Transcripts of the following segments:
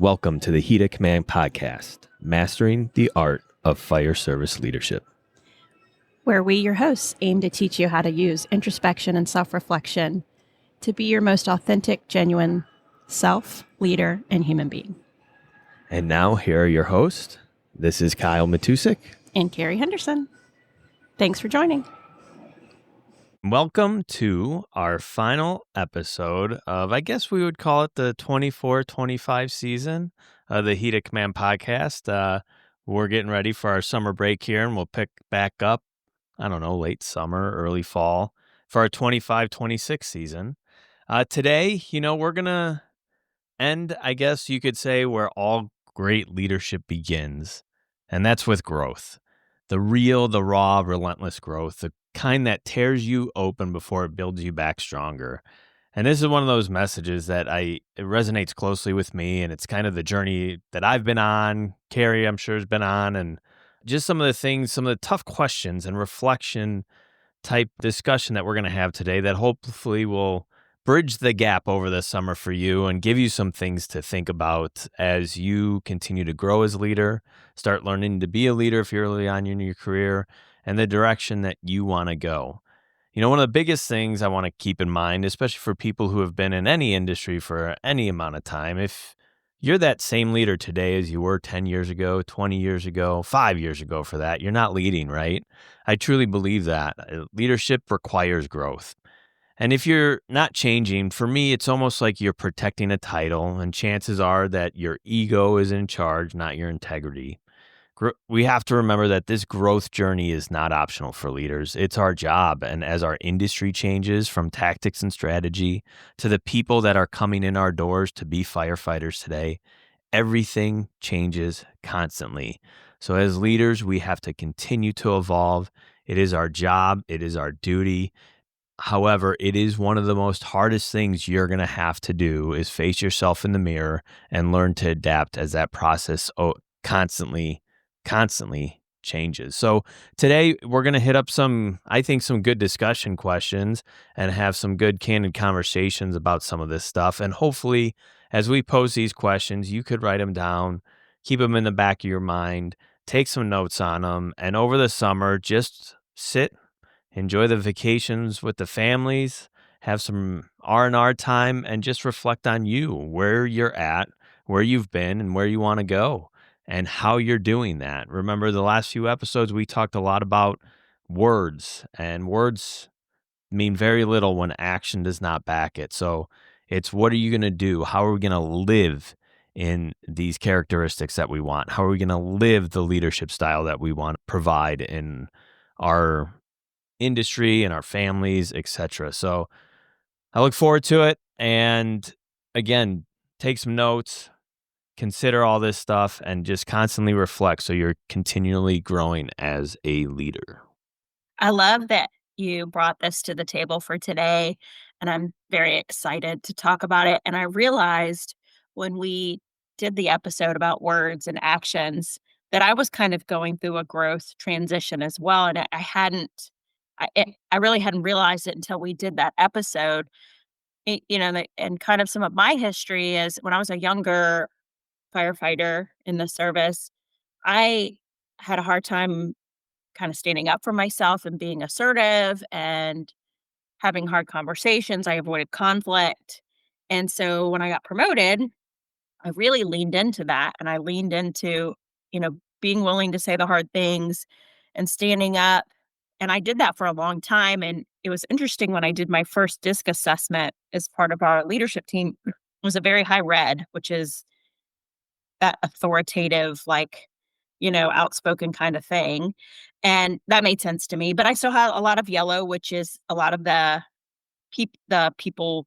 Welcome to the Heat of Command podcast, Mastering the Art of Fire Service Leadership, where we, your hosts, aim to teach you how to use introspection and self-reflection to be your most authentic, genuine self, leader, and human being. And now here are your hosts. This is Kyle Matusik and Kerry Henderson. Thanks for joining. Welcome to our final episode of, I guess we would call it the 24-25 season of the Heat of Command podcast. We're getting ready for our summer break here, and we'll pick back up, I don't know, late summer, early fall for our 25-26 season. Today, we're going to end, I guess you could say, where all great leadership begins, and that's with growth. The real, the raw, relentless growth, the kind that tears you open before it builds you back stronger. And this is one of those messages that it resonates closely with me, and it's kind of the journey that I've been on, Kerry, I'm sure, has been on, and just some of the things, some of the tough questions and reflection type discussion that we're going to have today that hopefully will bridge the gap over the summer for you and give you some things to think about as you continue to grow as a leader, start learning to be a leader if you're early on in your career, and the direction that you want to go. One of the biggest things I want to keep in mind, especially for people who have been in any industry for any amount of time, if you're that same leader today as you were 10 years ago, 20 years ago, 5 years ago for that, you're not leading, right? I truly believe that. Leadership requires growth. And if you're not changing, for me, it's almost like you're protecting a title, and chances are that your ego is in charge, not your integrity. We have to remember that this growth journey is not optional for leaders. It's our job. And as our industry changes from tactics and strategy to the people that are coming in our doors to be firefighters today, everything changes constantly. So as leaders, we have to continue to evolve. It is our job. It is our duty. However, it is one of the most hardest things you're going to have to do is face yourself in the mirror and learn to adapt as that process constantly changes. So today we're going to hit up some good discussion questions and have some good candid conversations about some of this stuff. And hopefully as we pose these questions, you could write them down, keep them in the back of your mind, take some notes on them. And over the summer, just sit, enjoy the vacations with the families, have some R&R time, and just reflect on you, where you're at, where you've been, and where you want to go, and how you're doing that. Remember, the last few episodes, we talked a lot about words, and words mean very little when action does not back it. So it's, what are you going to do? How are we going to live in these characteristics that we want? How are we going to live the leadership style that we want to provide in our industry and our families, etc. So I look forward to it. And again, take some notes, consider all this stuff, and just constantly reflect so you're continually growing as a leader. I love that you brought this to the table for today, and I'm very excited to talk about it. And I realized when we did the episode about words and actions that I was kind of going through a growth transition as well. And I really hadn't realized it until we did that episode. And kind of some of my history is when I was a younger firefighter in the service, I had a hard time kind of standing up for myself and being assertive and having hard conversations. I avoided conflict. And so when I got promoted, I really leaned into that, and I leaned into, being willing to say the hard things and standing up. And I did that for a long time. And it was interesting when I did my first DISC assessment as part of our leadership team, it was a very high red, which is that authoritative, outspoken kind of thing. And that made sense to me. But I still had a lot of yellow, which is a lot of the people,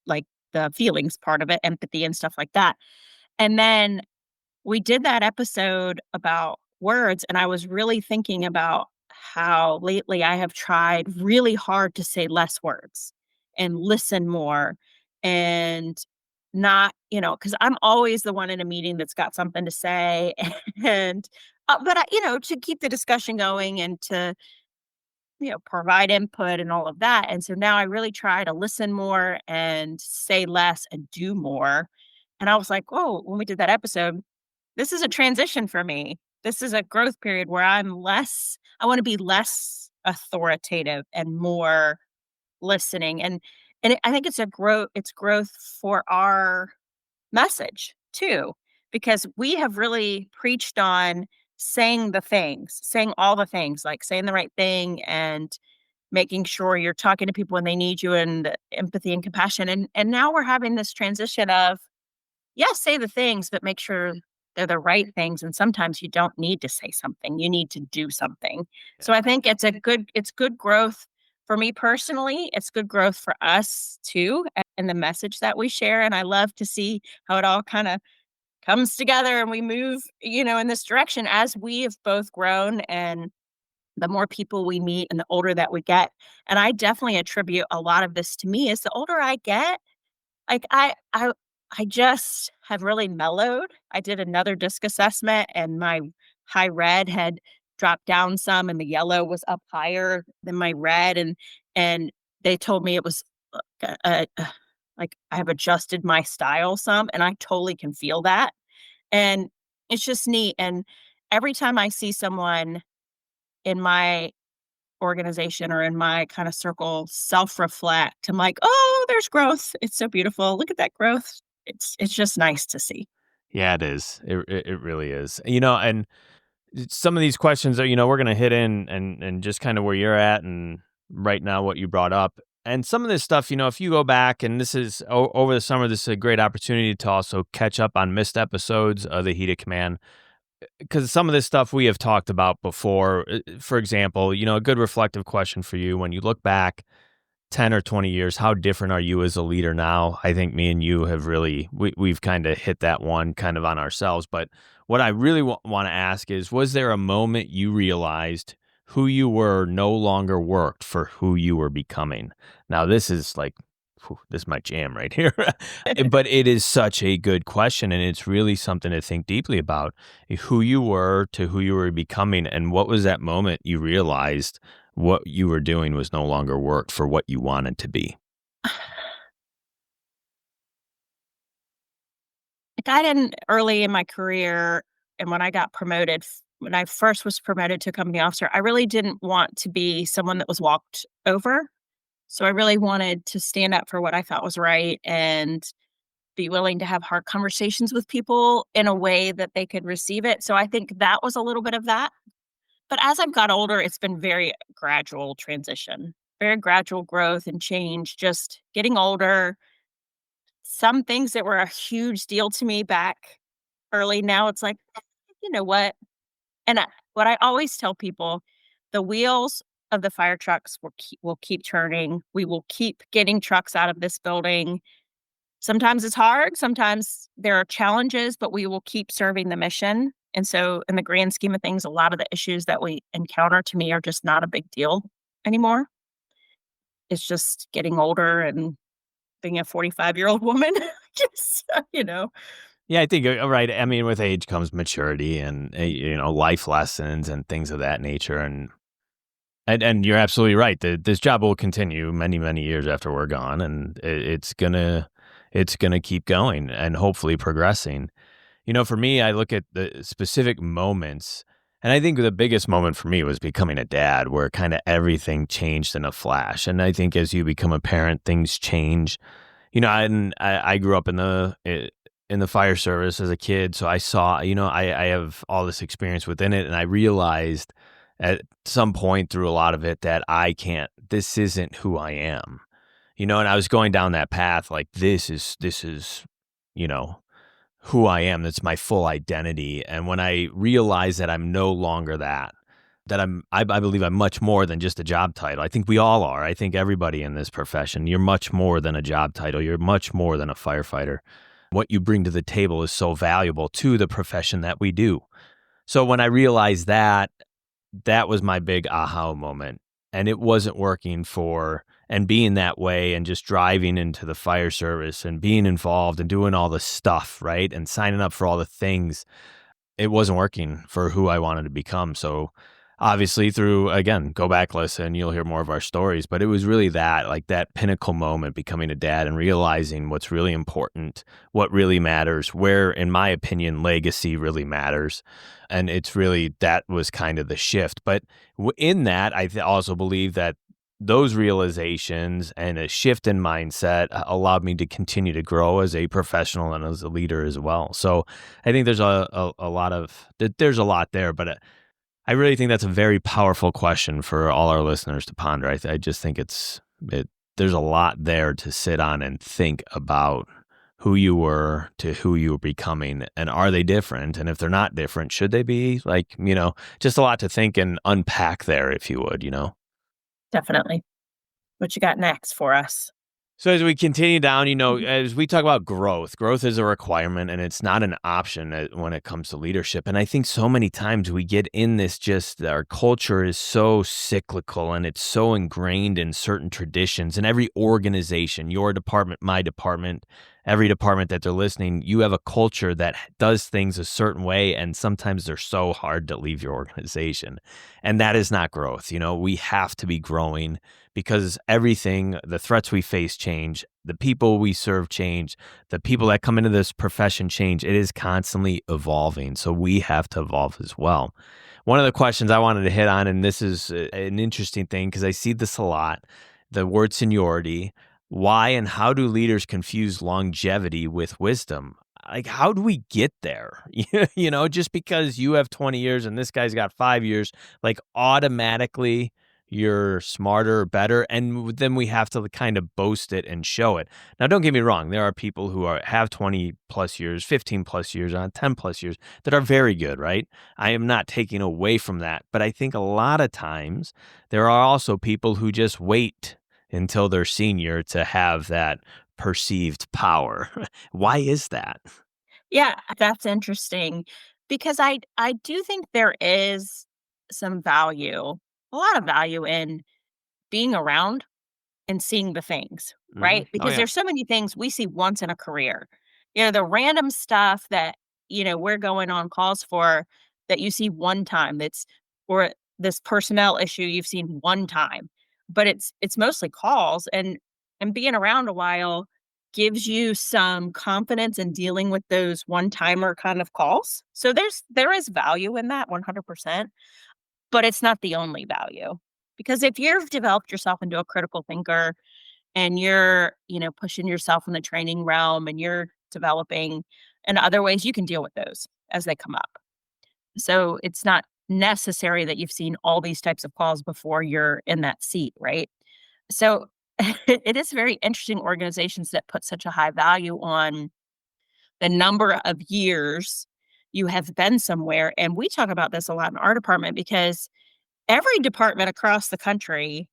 like the feelings part of it, empathy and stuff like that. And then we did that episode about words, and I was really thinking about how lately I have tried really hard to say less words and listen more, and not, because I'm always the one in a meeting that's got something to say, and but to keep the discussion going and to provide input and all of that. And so now I really try to listen more and say less and do more. And I was like, "Oh," when we did that episode, "This is a transition for me. This is a growth period where I wanna be less authoritative and more listening." I think it's growth for our message too, because we have really preached on saying all the things, like saying the right thing and making sure you're talking to people when they need you and the empathy and compassion. And now we're having this transition of, yes, say the things, but make sure they're the right things. And sometimes you don't need to say something. You need to do something. So I think it's good growth for me personally. It's good growth for us too, and the message that we share. And I love to see how it all kind of comes together and we move, in this direction as we have both grown and the more people we meet and the older that we get. And I definitely attribute a lot of this to me. As the older I get, like, I just have really mellowed. I did another disc assessment, and my high red had dropped down some, and the yellow was up higher than my red, and they told me it was, like, I have adjusted my style some, and I totally can feel that, and it's just neat, and every time I see someone in my organization or in my kind of circle self-reflect, I'm like, "Oh, there's growth. It's so beautiful. Look at that growth." It's just nice to see. Yeah, it is. It really is. And some of these questions that we're going to hit in and just kind of where you're at and right now what you brought up. And some of this stuff, if you go back and this is over the summer, this is a great opportunity to also catch up on missed episodes of the Heat of Command because some of this stuff we have talked about before. For example, a good reflective question for you when you look back 10 or 20 years, how different are you as a leader now? I think me and you have really, we've kind of hit that one kind of on ourselves. But what I really want to ask is, was there a moment you realized who you were no longer worked for who you were becoming? Now, this is like, this is my jam right here. But it is such a good question. And it's really something to think deeply about who you were to who you were becoming. And what was that moment you realized what you were doing was no longer worked for what you wanted to be? Like, I didn't early in my career and when I first was promoted to company officer, I really didn't want to be someone that was walked over. So I really wanted to stand up for what I thought was right and be willing to have hard conversations with people in a way that they could receive it. So I think that was a little bit of that. But as I've got older, it's been very gradual transition, very gradual growth and change, just getting older. Some things that were a huge deal to me back early, now it's like, you know what? What I always tell people, the wheels of the fire trucks will keep turning. We will keep getting trucks out of this building. Sometimes it's hard, sometimes there are challenges, but we will keep serving the mission. And so in the grand scheme of things, a lot of the issues that we encounter to me are just not a big deal anymore. It's just getting older and being a 45-year-old woman, just, Yeah, I think right. I mean, with age comes maturity and life lessons and things of that nature. And you're absolutely right. This job will continue many many years after we're gone, and it's gonna keep going and hopefully progressing. For me, I look at the specific moments, and I think the biggest moment for me was becoming a dad, where kind of everything changed in a flash. And I think as you become a parent, things change. And I grew up in the fire service as a kid, so I saw. I have all this experience within it, and I realized at some point through a lot of it that I can't. This isn't who I am. And I was going down that path like this is, you know who I am. That's my full identity. And when I realize that I'm no longer that I believe I'm much more than just a job title. I think we all are. I think everybody in this profession, you're much more than a job title. You're much more than a firefighter. What you bring to the table is so valuable to the profession that we do. So when I realized that, that was my big aha moment. And it wasn't working and being that way and just driving into the fire service and being involved and doing all the stuff, right? And signing up for all the things. It wasn't working for who I wanted to become. So obviously through, again, go back, listen, you'll hear more of our stories, but it was really that, like that pinnacle moment, becoming a dad and realizing what's really important, what really matters, where, in my opinion, legacy really matters. And it's really, that was kind of the shift. But in that, I also believe that those realizations and a shift in mindset allowed me to continue to grow as a professional and as a leader as well. So I think there's a lot of, there's a lot there, but I really think that's a very powerful question for all our listeners to ponder. I just think there's a lot there to sit on and think about who you were to who you were becoming, and are they different? And if they're not different, should they be? Like, just a lot to think and unpack there, if you would. Definitely. What you got next for us? So as we continue down, Mhm. as we talk about growth is a requirement and it's not an option when it comes to leadership. And I think so many times we get in this, just our culture is so cyclical and it's so ingrained in certain traditions. And every organization, your department, my department, every department that they're listening, you have a culture that does things a certain way. And sometimes they're so hard to leave your organization. And that is not growth. We have to be growing, because everything, the threats we face change, the people we serve change, the people that come into this profession change. It is constantly evolving. So we have to evolve as well. One of the questions I wanted to hit on, and this is an interesting thing because I see this a lot, the word seniority. Why and how do leaders confuse longevity with wisdom? Like, how do we get there? Just because you have 20 years and this guy's got 5 years, like automatically you're smarter or better, and then we have to kind of boast it and show it. Now, don't get me wrong. There are people who have 20 plus years, 15 plus years, on 10 plus years that are very good, right? I am not taking away from that. But I think a lot of times there are also people who just wait until they're senior to have that perceived power. Why is that? Yeah, that's interesting because I do think there is some value, a lot of value in being around and seeing the things, right? Oh, Because yeah. there's so many things we see once in a career. The random stuff that, we're going on calls for that you see one time, or this personnel issue you've seen one time, but it's mostly calls, and being around a while gives you some confidence in dealing with those one-timer kind of calls. So there is value in that 100%, but it's not the only value. Because if you've developed yourself into a critical thinker and you're, pushing yourself in the training realm and you're developing in other ways, you can deal with those as they come up. So it's not necessary that you've seen all these types of calls before you're in that seat, right? So it is very interesting organizations that put such a high value on the number of years you have been somewhere. And we talk about this a lot in our department because every department across the country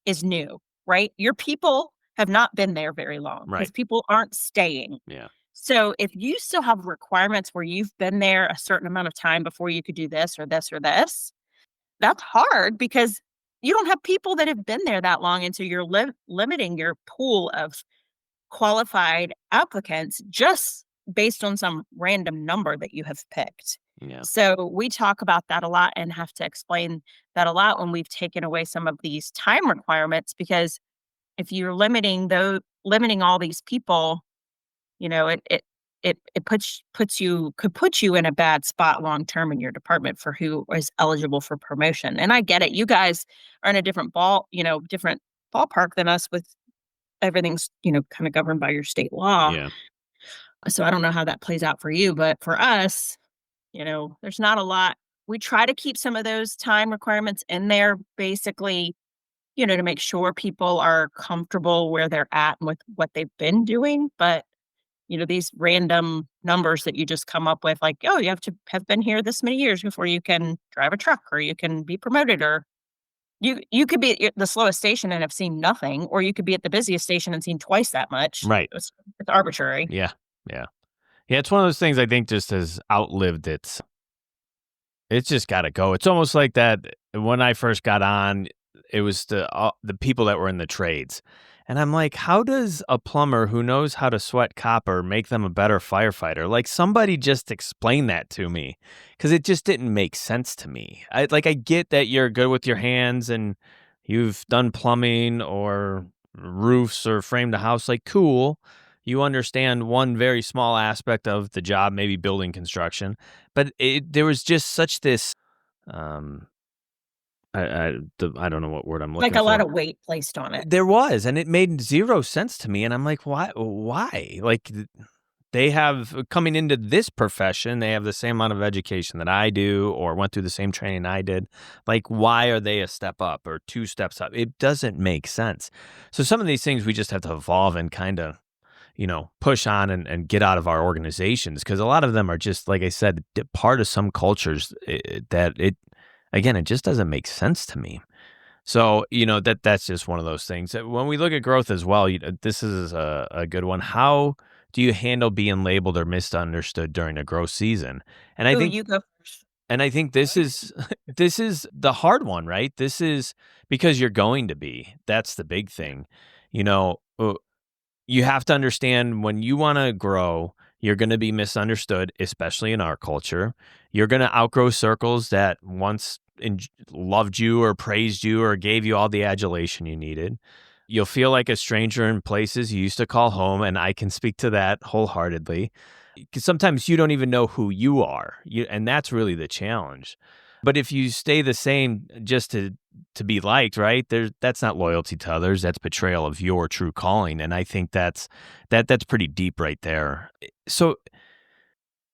is new, right? Your people have not been there very long because Right. people aren't staying. Yeah. So if you still have requirements where you've been there a certain amount of time before you could do this or this or this, that's hard because you don't have people that have been there that long. And so you're limiting your pool of qualified applicants just based on some random number that you have picked. Yeah. So we talk about that a lot and have to explain that a lot when we've taken away some of these time requirements because if you're limiting all these people, it could put you in a bad spot long term in your department for who is eligible for promotion. And I get it. You guys are in a different ballpark than us with everything's, kind of governed by your state law. Yeah. So I don't know how that plays out for you, but for us, there's not a lot. We try to keep some of those time requirements in there basically, to make sure people are comfortable where they're at and with what they've been doing. But, these random numbers that you just come up with, like, oh, you have to have been here this many years before you can drive a truck or you can be promoted or you could be at the slowest station and have seen nothing, or you could be at the busiest station and seen twice that much. Right. It's arbitrary. Yeah. Yeah. Yeah, it's one of those things I think just has outlived its. It's just got to go. It's almost like that when I first got on, it was the people that were in the trades. And I'm like, how does a plumber who knows how to sweat copper make them a better firefighter? Like, somebody just explain that to me, because it just didn't make sense to me. I get that you're good with your hands and you've done plumbing or roofs or framed a house. Like, cool. You understand one very small aspect of the job, maybe building construction, but there was just such this um I don't know what word I'm Like looking a lot for. of weight placed on it. There was, and it made 0 sense to me, and I'm like, Why? Like, they have coming into this profession, they have the same amount of education that I do or went through the same training I did. Like, why are they a step up or 2 steps up? It doesn't make sense. So some of these things we just have to evolve and kinda, push on and get out of our organizations, because a lot of them are just, like I said, part of some cultures, that again, it just doesn't make sense to me. So, that's just one of those things. When we look at growth as well, this is a good one. How do you handle being labeled or misunderstood during a growth season? And I Oh, think you go first. this is this is the hard one, right? This is because you're going to be. That's the big thing. You know, uh, you have to understand, when you want to grow, you're going to be misunderstood, especially in our culture. You're going to outgrow circles that once loved you or praised you or gave you all the adulation you needed. You'll feel like a stranger in places you used to call home. And I can speak to that wholeheartedly, because sometimes you don't even know who you are. And that's really the challenge. But if you stay the same just to be liked, right? That's not loyalty to others. That's betrayal of your true calling. And I think that's pretty deep right there. So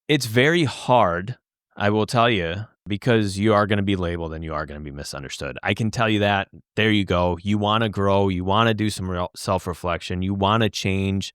it's very hard, I will tell you, because you are going to be labeled and you are going to be misunderstood. I can tell you that. There you go. You want to grow. You want to do some real self reflection. You want to change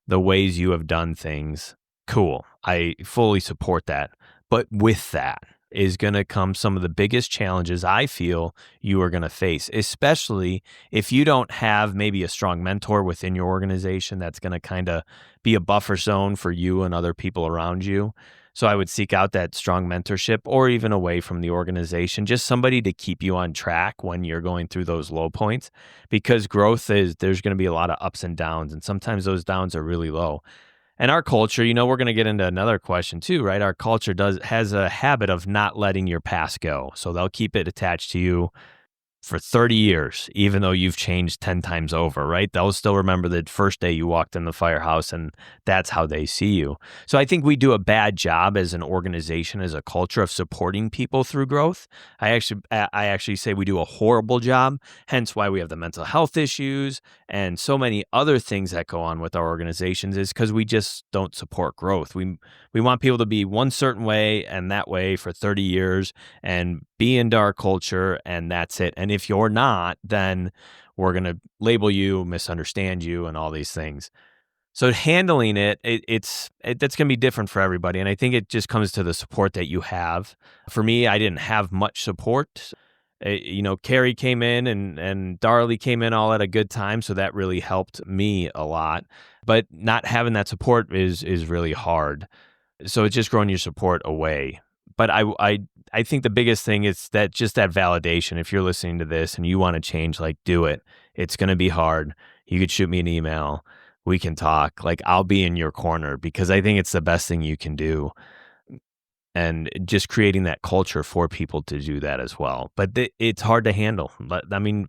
the ways you have done things. Cool. I fully support that. But with that is going to come some of the biggest challenges I feel you are going to face, especially if you don't have maybe a strong mentor within your organization that's going to kind of be a buffer zone for you and other people around you. So I would seek out that strong mentorship, or even away from the organization, just somebody to keep you on track when you're going through those low points, because there's going to be a lot of ups and downs, and sometimes those downs are really low. And our culture, we're going to get into another question too, right? Our culture has a habit of not letting your past go. So they'll keep it attached to you for 30 years, even though you've changed 10 times over, right? They'll still remember the first day you walked in the firehouse, and that's how they see you. So I think we do a bad job as an organization, as a culture, of supporting people through growth. I actually say we do a horrible job, hence why we have the mental health issues and so many other things that go on with our organizations, is because we just don't support growth. We want people to be one certain way and that way for 30 years and be into our culture, and that's it. And if you're not, then we're going to label you, misunderstand you, and all these things. So handling that's going to be different for everybody. And I think it just comes to the support that you have. For me, I didn't have much support. Kerry came in and Darley came in all at a good time. So that really helped me a lot. But not having that support is really hard. So it's just growing your support away. But I think the biggest thing is that, just that validation. If you're listening to this and you want to change, like, do it. It's going to be hard. You could shoot me an email. We can talk. Like, I'll be in your corner, because I think it's the best thing you can do. And just creating that culture for people to do that as well. But it's hard to handle. But I mean,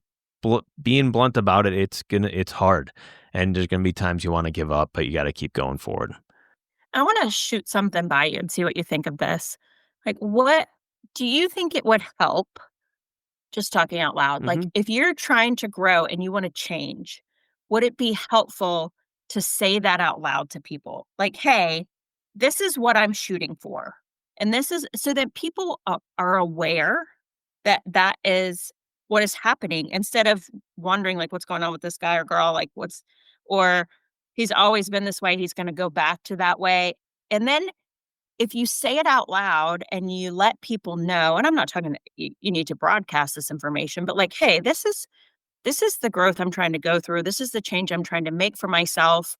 being blunt about it, it's hard. And there's going to be times you want to give up, but you got to keep going forward. I wanna shoot something by you and see what you think of this. Like, what do you think it would help, just talking out loud, like, Hmm. if you're trying to grow and you wanna change, would it be helpful to say that out loud to people? Like, "Hey, this is what I'm shooting for." And this is so that people are aware that that is what is happening, instead of wondering, like, "What's going on with this guy or girl?" Like, "What's" or, "He's always been this way, he's gonna go back to that way." And then if you say it out loud and you let people know, and I'm not talking you need to broadcast this information, but like, "Hey, this is the growth I'm trying to go through. This is the change I'm trying to make for myself."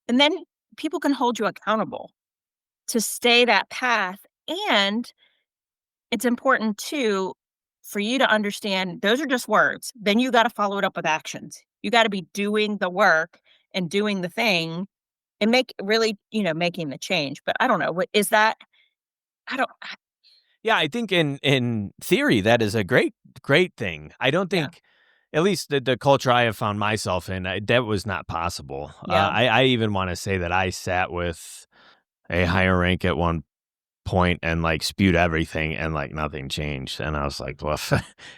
And then people can hold you accountable to stay that path. And it's important too for you to understand those are just words. Then you got to follow it up with actions. You got to be doing the work and doing the thing and make really, making the change. But I don't know. What is that? I don't, Yeah, I think in theory that is a great thing. I don't yeah. think, at least the culture I have found myself in, that was not possible. Yeah. I even want to say that I sat with a higher rank at one point and like spewed everything and like nothing changed. And I was like, well,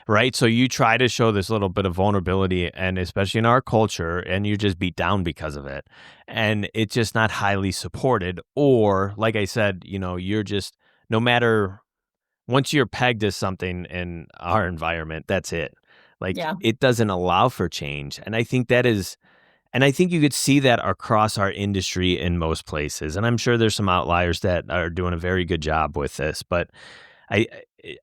right. So you try to show this little bit of vulnerability, and especially in our culture, and you're just beat down because of it. And it's just not highly supported. Or, like I said, you're just, no matter, once you're pegged as something in our environment, that's it. Like, Yeah. it doesn't allow for change. And I think that is, and I think you could see that across our industry in most places. And I'm sure there's some outliers that are doing a very good job with this, but I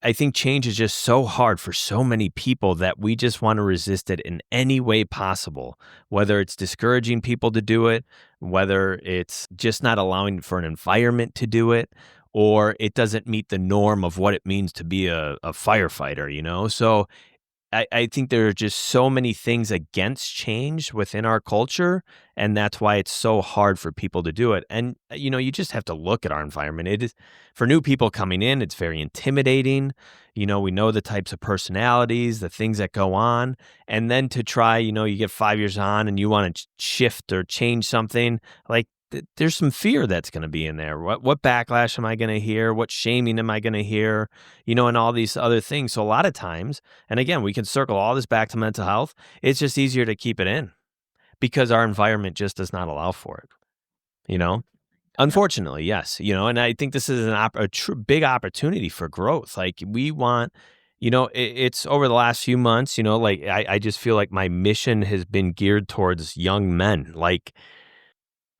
I think change is just so hard for so many people that we just want to resist it in any way possible, whether it's discouraging people to do it, whether it's just not allowing for an environment to do it, or it doesn't meet the norm of what it means to be a firefighter. So I think there are just so many things against change within our culture, and that's why it's so hard for people to do it. And you just have to look at our environment. It is, for new people coming in, it's very intimidating. We know the types of personalities, the things that go on, and then to try, you get 5 years on and you want to shift or change something, like there's some fear that's going to be in there. What backlash am I going to hear? What shaming am I going to hear? And all these other things. So a lot of times, and again, we can circle all this back to mental health. It's just easier to keep it in because our environment just does not allow for it, you know? Yeah. Unfortunately, yes, and I think this is a big opportunity for growth. Like, we want, it's over the last few months, like I just feel like my mission has been geared towards young men. Like,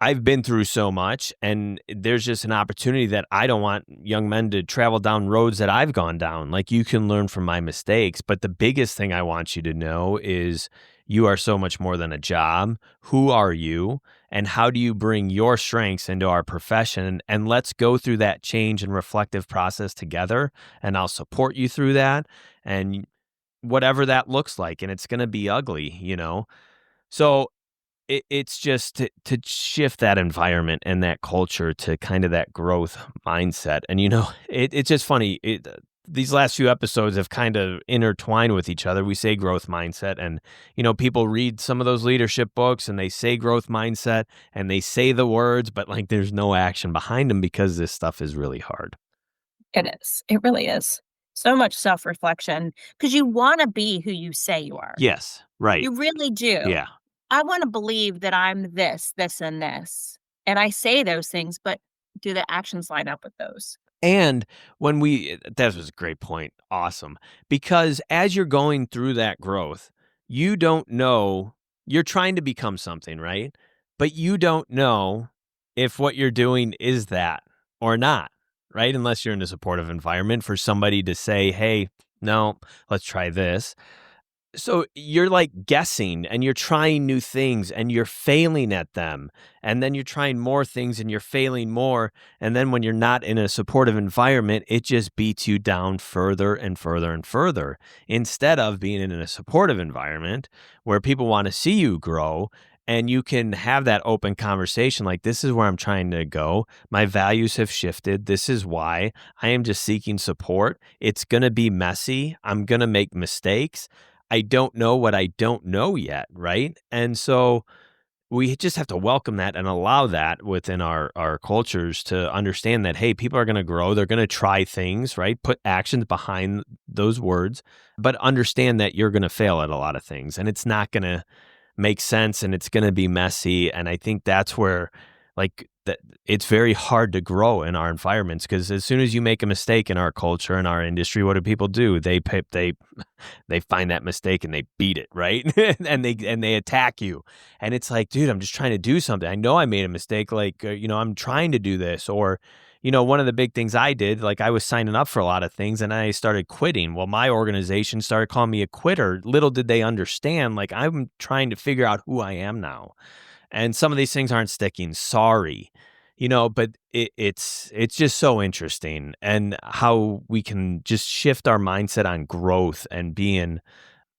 I've been through so much, and there's just an opportunity that I don't want young men to travel down roads that I've gone down. Like, you can learn from my mistakes, but the biggest thing I want you to know is you are so much more than a job. Who are you? And how do you bring your strengths into our profession? And let's go through that change and reflective process together. And I'll support you through that. And whatever that looks like, and it's going to be ugly. So it's just to shift that environment and that culture to kind of that growth mindset. And, it's just funny. These last few episodes have kind of intertwined with each other. We say growth mindset, and, people read some of those leadership books and they say growth mindset and they say the words, but like there's no action behind them because this stuff is really hard. It is. It really is. So much self reflection because you want to be who you say you are. Yes. Right. You really do. Yeah. I want to believe that I'm this, this, and this. And I say those things, but do the actions line up with those? And that was a great point. Awesome. Because as you're going through that growth, you don't know, you're trying to become something, right? But you don't know if what you're doing is that or not, right? Unless you're in a supportive environment for somebody to say, hey, no, let's try this. So you're like guessing and you're trying new things and you're failing at them. And then you're trying more things and you're failing more. And then when you're not in a supportive environment, it just beats you down further and further and further. Instead of being in a supportive environment where people want to see you grow and you can have that open conversation like, this is where I'm trying to go. My values have shifted. This is why I am just seeking support. It's going to be messy. I'm going to make mistakes. I don't know what I don't know yet, right? And so we just have to welcome that and allow that within our cultures to understand that, hey, people are going to grow. They're going to try things, right? Put actions behind those words, but understand that you're going to fail at a lot of things and it's not going to make sense and it's going to be messy. And I think that's where, like, that it's very hard to grow in our environments because as soon as you make a mistake in our culture and our industry, what do people do? They find that mistake and they beat it, right? and they attack you. And it's like, dude, I'm just trying to do something. I know I made a mistake. Like, I'm trying to do this. Or, one of the big things I did, like, I was signing up for a lot of things and I started quitting. Well, my organization started calling me a quitter. Little did they understand, like, I'm trying to figure out who I am now. And some of these things aren't sticking. Sorry. But it's just so interesting and how we can just shift our mindset on growth and being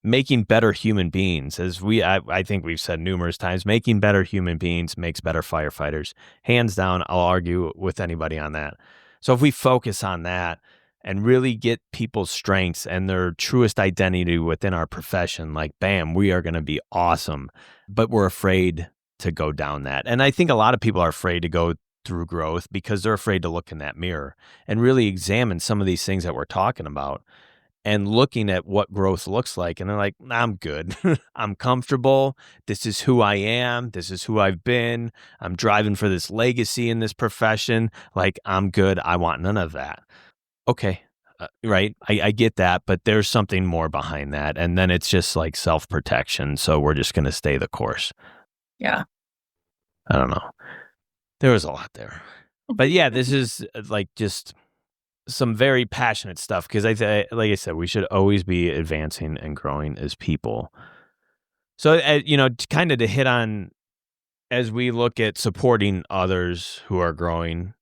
making better human beings, as I think we've said numerous times, making better human beings makes better firefighters. Hands down, I'll argue with anybody on that. So if we focus on that and really get people's strengths and their truest identity within our profession, like, bam, we are going to be awesome. But we're afraid to go down that. And I think a lot of people are afraid to go through growth because they're afraid to look in that mirror and really examine some of these things that we're talking about and looking at what growth looks like. And they're like, "Nah, I'm good. I'm comfortable. This is who I am. This is who I've been. I'm driving for this legacy in this profession. Like, I'm good. I want none of that." Okay. Right. I get that, but there's something more behind that. And then it's just like self protection. So we're just going to stay the course. Yeah. I don't know. There was a lot there. But yeah, this is like just some very passionate stuff because like I said, we should always be advancing and growing as people. So, kind of to hit on as we look at supporting others who are growing,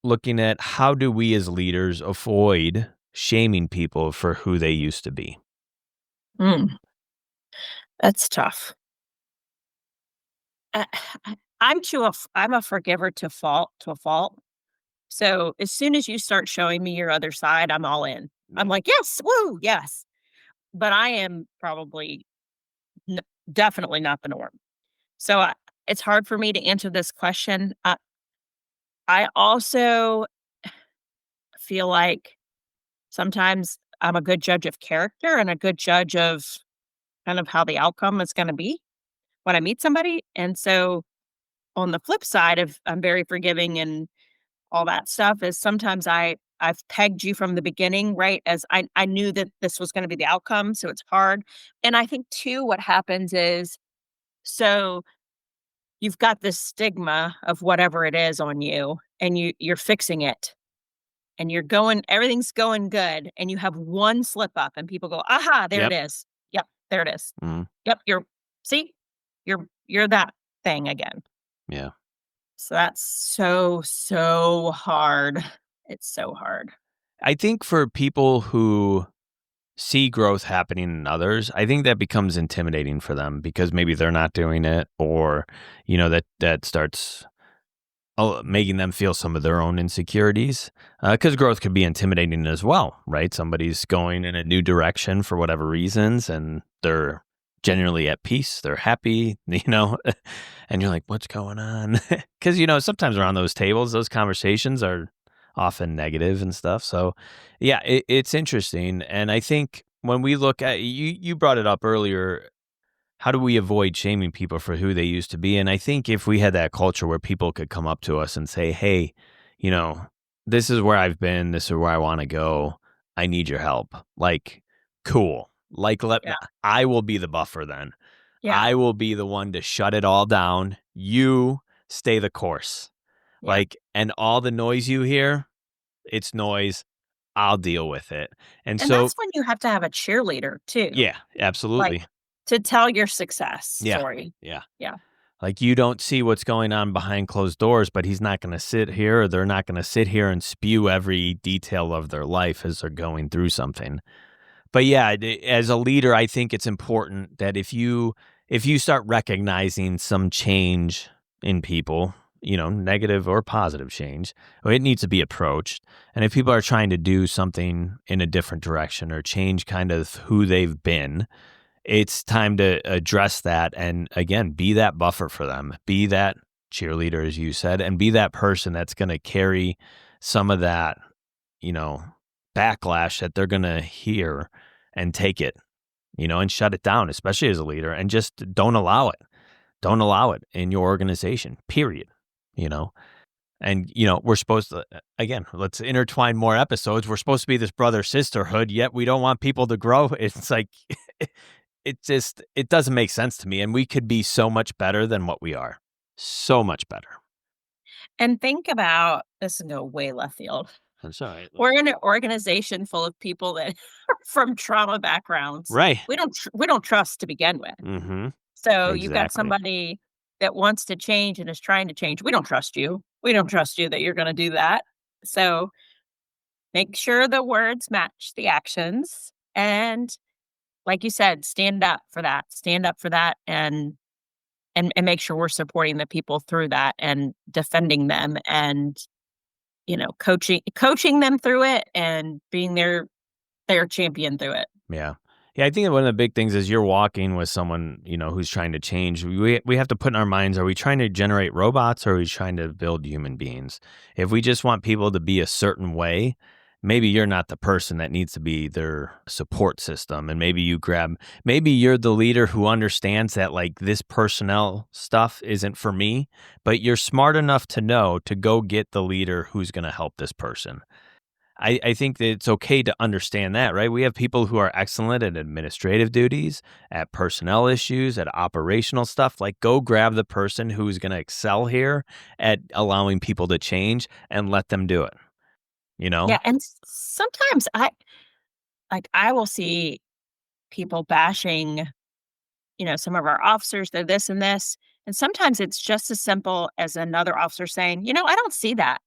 looking at how do we as leaders avoid shaming people for who they used to be? Mm, that's tough. I, I'm a forgiver to a fault. So as soon as you start showing me your other side, I'm all in. I'm Yeah. like, yes, woo, yes. But I am probably n- definitely not the norm. So it's hard for me to answer this question. I also feel like sometimes I'm a good judge of character and a good judge of kind of how the outcome is going to be when I meet somebody. And so on the flip side of I'm very forgiving and all that stuff is sometimes I've pegged you from the beginning, right? As I knew that this was going to be the outcome, so it's hard. And I think too what happens is so you've got this stigma of whatever it is on you and you're fixing it and you're going everything's going good and you have one slip up and people go, "Aha, there it Yep. is. Yep, there it is. Mm, Yep, see? You're that thing again." yeah. So that's so, so hard. It's so hard. I think for people who see growth happening in others, I think that becomes intimidating for them because maybe they're not doing it or, that starts making them feel some of their own insecurities because growth could be intimidating as well, right? Somebody's going in a new direction for whatever reasons and they're generally at peace, they're happy, and you're like, what's going on? Because sometimes around those tables those conversations are often negative and stuff. So yeah, it's interesting. And I think when we look at you brought it up earlier, how do we avoid shaming people for who they used to be? And I think if we had that culture where people could come up to us and say, "Hey, you know, this is where I've been, this is where I want to go. I need your help." Like, cool. Like, Yeah. I will be the buffer then. Yeah. I will be the one to shut it all down. You stay the course. Yeah. Like, and all the noise you hear, it's noise. I'll deal with it. And And so, that's when you have to have a cheerleader too, yeah, like, absolutely. to tell your success Yeah. story. Yeah. Yeah. Like, you don't see what's going on behind closed doors, but he's not gonna sit here or they're not gonna sit here and spew every detail of their life as they're going through something. But yeah, as a leader, I think it's important that if you start recognizing some change in people, negative or positive change, well, it needs to be approached. And if people are trying to do something in a different direction or change kind of who they've been, it's time to address that and again, be that buffer for them. Be that cheerleader, as you said, and be that person that's going to carry some of that, you know, backlash that they're going to hear and take it, and shut it down, especially as a leader, and just don't allow it. Don't allow it in your organization, period. You know, and, we're supposed to, again, let's intertwine more episodes. We're supposed to be this brother sisterhood, yet we don't want people to grow. It's like, it doesn't make sense to me. And we could be so much better than what we are. So much better. And think about this is go way left field. That's all right. We're in an organization full of people that are from trauma backgrounds. Right. We don't trust to begin with. Mm-hmm. So you've got Exactly. somebody that wants to change and is trying to change. We don't trust you. We don't trust you that you're gonna do that. So make sure the words match the actions and like you said, stand up for that. Stand up for that and make sure we're supporting the people through that and defending them and, coaching them through it and being their champion through it. Yeah. Yeah, I think that one of the big things is you're walking with someone, who's trying to change. We have to put in our minds, are we trying to generate robots or are we trying to build human beings? If we just want people to be a certain way, maybe you're not the person that needs to be their support system. And maybe you're the leader who understands that like this personnel stuff isn't for me, but you're smart enough to know to go get the leader who's going to help this person. I think that it's okay to understand that, right? We have people who are excellent at administrative duties, at personnel issues, at operational stuff. Like, go grab the person who's going to excel here at allowing people to change and let them do it, you know? Yeah, and sometimes I will see people bashing, some of our officers, they're this and this, and sometimes it's just as simple as another officer saying, I don't see that.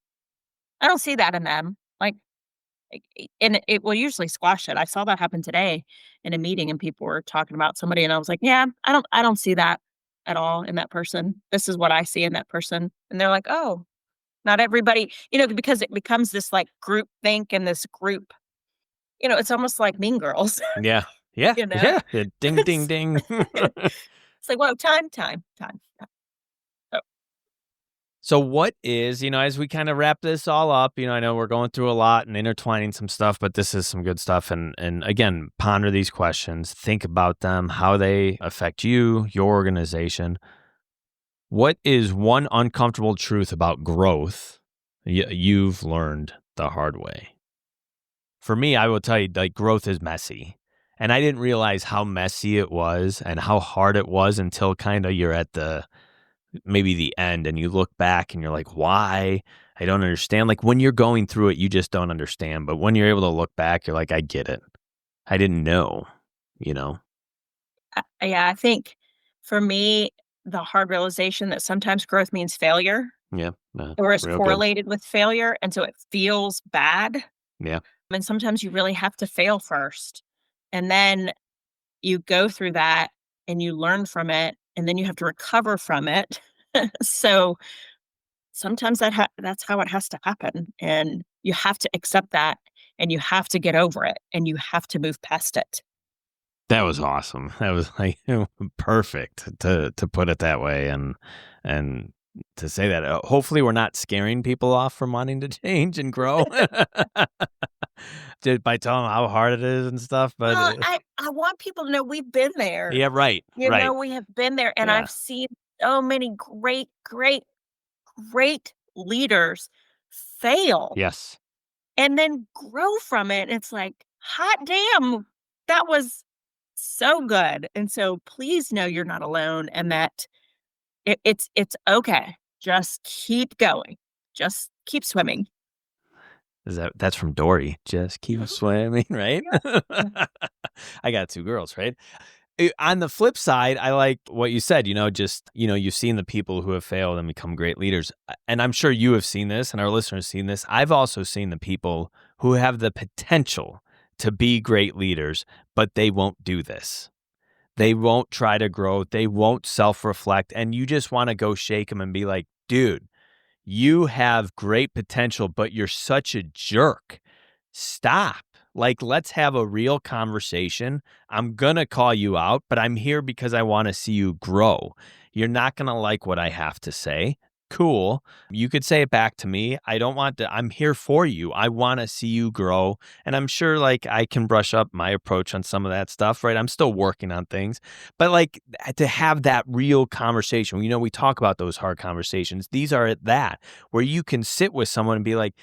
I don't see that in them. And it will usually squash it. I saw that happen today in a meeting and people were talking about somebody and I was like, "Yeah, I don't see that at all in that person. This is what I see in that person." And they're like, "Oh, not everybody," because it becomes this like group think and this group, it's almost like Mean Girls, Yeah. Yeah. you know? Yeah. Ding, ding, It's ding. it's like, "Whoa, time." So, So what is, as we kind of wrap this all up, I know we're going through a lot and intertwining some stuff, but this is some good stuff. And again, ponder these questions, think about them, how they affect you, your organization. What is one uncomfortable truth about growth you've learned the hard way? For me, I will tell you, like, growth is messy. And I didn't realize how messy it was and how hard it was until kind of you're at maybe the end and you look back and you're like, why? I don't understand. Like, when you're going through it, you just don't understand. But when you're able to look back, you're like, I get it. I didn't know, you know? yeah, I think for me, the hard realization that sometimes growth means failure Yeah. or is Real good. correlated with failure, and so it feels bad. Yeah. And sometimes you really have to fail first. And then you go through that and you learn from it and then you have to recover from it. So sometimes that's how it has to happen and you have to accept that and you have to get over it and you have to move past it. That was awesome. That was like perfect to put it that way and to say that. Hopefully we're not scaring people off from wanting to change and grow just by telling them how hard it is and stuff, but Well, I want people to know we've been there. yeah, right. Right. We have been there and Yeah. I've seen so many great, great, great leaders fail Yes. and then grow from it. It's like, hot damn, that was so good. And so please know you're not alone and that it's okay. Just keep going. Just keep swimming. That's from Dory. Just keep Mhm. swimming, right? Yeah. Yeah. I got two girls, right? On the flip side, I like what you said, just, you've seen the people who have failed and become great leaders. And I'm sure you have seen this and our listeners have seen this. I've also seen the people who have the potential to be great leaders, but they won't do this. They won't try to grow. They won't self-reflect. And you just want to go shake them and be like, dude, you have great potential, but you're such a jerk. Stop. Like, let's have a real conversation. I'm going to call you out, but I'm here because I want to see you grow. You're not going to like what I have to say. Cool. You could say it back to me. I don't want to, I'm here for you. I want to see you grow. And I'm sure like I can brush up my approach on some of that stuff, right? I'm still working on things, but like to have that real conversation, we talk about those hard conversations. These are at that where you can sit with someone and be like,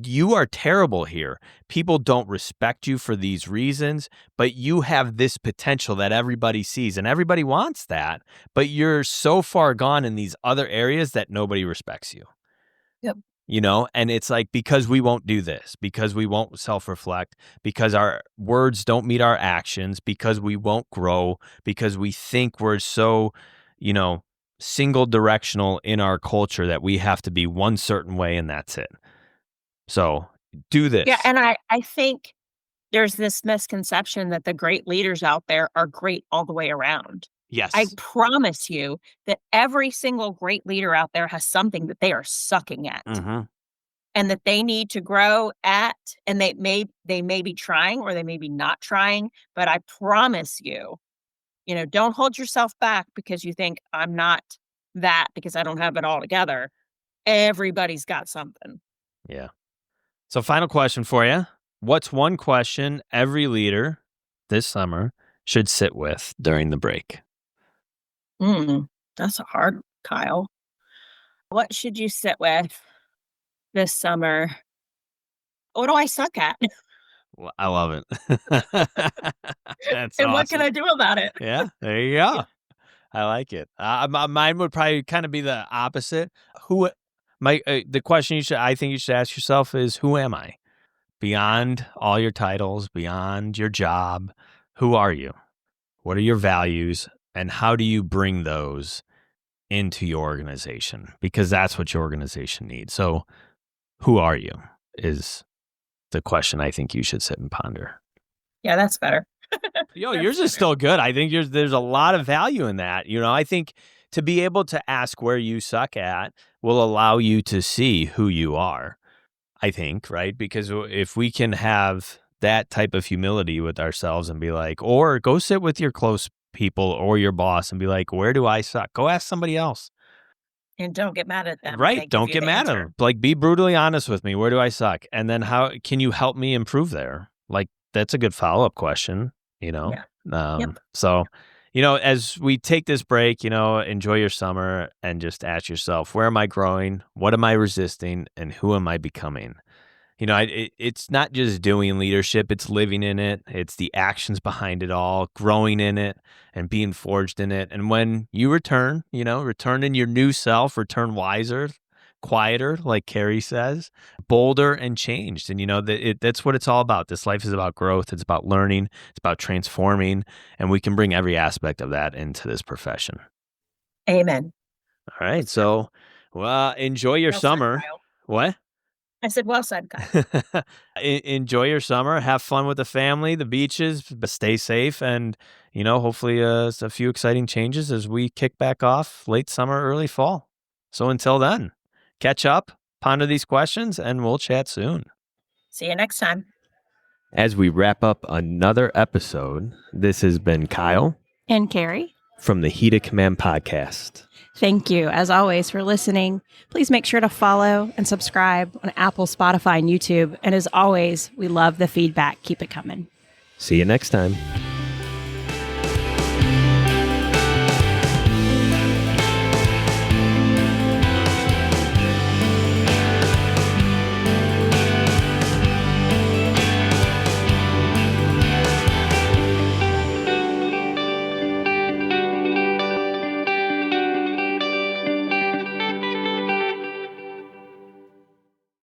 you are terrible here. People don't respect you for these reasons, but you have this potential that everybody sees and everybody wants that, but you're so far gone in these other areas that nobody respects you. Yep. And it's like, because we won't do this, because we won't self-reflect, because our words don't meet our actions, because we won't grow, because we think we're so, you know, single directional in our culture that we have to be one certain way and that's it. So do Yeah, this. and I think There's this misconception that the great leaders out there are great all the way around. I Yes. promise you that every single great leader out there has something that they are sucking at Hmm. and that they need to grow at, and they may be trying or they may be not trying, but I promise you, don't hold yourself back because you think I'm not that because I don't have it all together. Everybody's got something. Yeah. So, final question for you. What's one question every leader this summer should sit with during the break? Mm, that's a hard, Kyle. What should you sit with this summer? What do I suck at? Well, I love it. That's And what can awesome. I do about it? Yeah, there you go. I like it. Mine would probably kind of be the opposite. Who, the question I think you should ask yourself is, who am I? Beyond all your titles, beyond your job, who are you? What are your values? And how do you bring those into your organization? Because that's what your organization needs. So, who are you is the question I think you should sit and ponder. Yeah, that's better. Yo, That's yours is better. still good. I think there's a lot of value in that. I think to be able to ask where you suck at will allow you to see who you are. I think, right? Because if we can have that type of humility with ourselves and be like, or go sit with your close people or your boss and be like, where do I suck? Go ask somebody else. And don't get mad at them when Right. they give Don't you get the mad at answer. them. Like, be brutally honest with me. Where do I suck? And then how can you help me improve there? Like, that's a good follow up question, you know? Yeah. Yep. So, as we take this break, enjoy your summer and just ask yourself, where am I growing? What am I resisting? And who am I becoming? It's not just doing leadership, it's living in it. It's the actions behind it all, growing in it and being forged in it. And when you return, return in your new self, return wiser, quieter, like Kerry says, bolder and changed. And that's what it's all about. This life is about growth. It's about learning. It's about transforming. And we can bring every aspect of that into this profession. Amen. All right. That's true. So, well, enjoy your Well said, summer. Kyle. What? I said, well said, Kyle. Enjoy your summer. Have fun with the family, the beaches, but stay safe. And, hopefully a few exciting changes as we kick back off late summer, early fall. So until then, catch up, ponder these questions, and we'll chat soon. See you next time. As we wrap up another episode, this has been Kyle And Kerry. from the Heat of Command podcast. Thank you, as always, for listening. Please make sure to follow and subscribe on Apple, Spotify, and YouTube. And as always, we love the feedback. Keep it coming. See you next time.